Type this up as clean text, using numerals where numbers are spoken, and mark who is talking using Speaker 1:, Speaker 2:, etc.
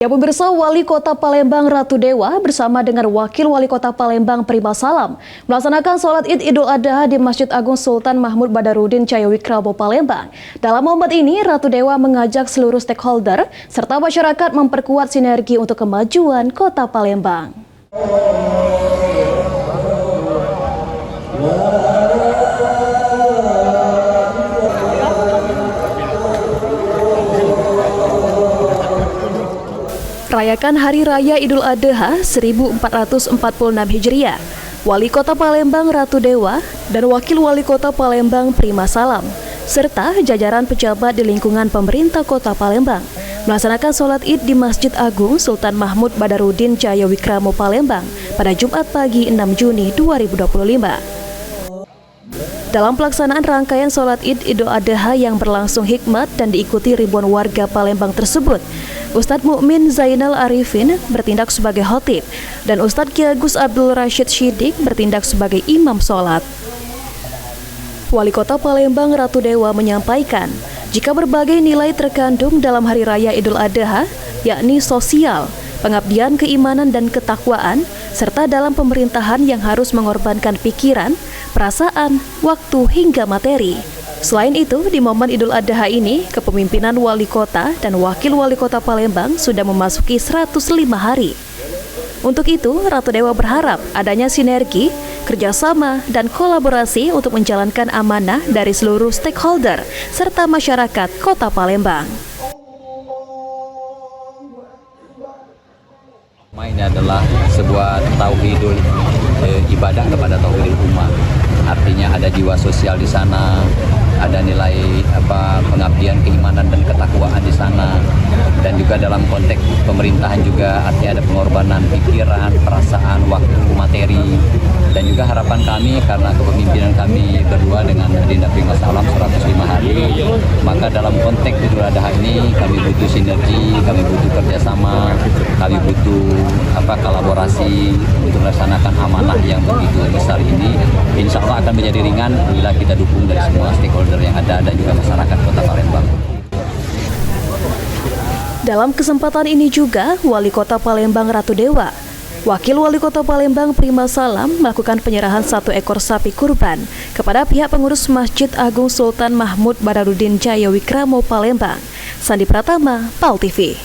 Speaker 1: Ya pemirsa, Wali Kota Palembang Ratu Dewa bersama dengan Wakil Wali Kota Palembang Prima Salam melaksanakan sholat Id Idul Adha di Masjid Agung Sultan Mahmud Badarudin Cahyawikromo Palembang. Dalam momen ini, Ratu Dewa mengajak seluruh stakeholder serta masyarakat memperkuat sinergi untuk kemajuan Kota Palembang. Rayakan Hari Raya Idul Adha 1446 Hijriah, Wali Kota Palembang Ratu Dewa dan Wakil Wali Kota Palembang Prima Salam, serta jajaran pejabat di lingkungan pemerintah Kota Palembang melaksanakan sholat Id di Masjid Agung Sultan Mahmud Badarudin Cahyawikromo Palembang pada Jumat pagi 6 Juni 2025. Dalam pelaksanaan rangkaian sholat Id Idul Adha yang berlangsung hikmat dan diikuti ribuan warga Palembang tersebut, Ustadz Mukmin Zainal Arifin bertindak sebagai khotib dan Ustadz Ki Agus Abdul Rashid Shiddiq bertindak sebagai imam sholat. Wali Kota Palembang Ratu Dewa menyampaikan, jika berbagai nilai terkandung dalam Hari Raya Idul Adha, yakni sosial, pengabdian, keimanan, dan ketakwaan, serta dalam pemerintahan yang harus mengorbankan pikiran, perasaan, waktu, hingga materi. Selain itu, di momen Idul Adha ini, kepemimpinan Wali Kota dan Wakil Wali Kota Palembang sudah memasuki 105 hari. Untuk itu, Ratu Dewa berharap adanya sinergi, kerjasama, dan kolaborasi untuk menjalankan amanah dari seluruh stakeholder serta masyarakat Kota Palembang.
Speaker 2: Ini adalah sebuah tauhidul ibadah kepada tauhidul ummah. Artinya ada jiwa sosial di sana, ada nilai pengabdian, keimanan, dan ketakwaan di sana, dan juga dalam konteks pemerintahan juga artinya ada pengorbanan pikiran, perasaan, waktu, materi, dan juga harapan kami karena kepemimpinan kami berdua dengan Dinda Prima Salam 105 hari, maka dalam konteks Idul Adha ini kami butuh sinergi, kami butuh kerjasama, kami butuh kolaborasi untuk melaksanakan amanah yang begitu besar ini. Insya Allah akan menjadi ringan bila kita dukung dari semua stakeholder yang ada dan juga masyarakat Kota Palembang.
Speaker 1: Dalam kesempatan ini juga, Wali Kota Palembang Ratu Dewa, Wakil Wali Kota Palembang Prima Salam melakukan penyerahan 1 ekor sapi kurban kepada pihak pengurus Masjid Agung Sultan Mahmud Badarudin Cahyawikromo Palembang. Sandi Pratama, PAL TV.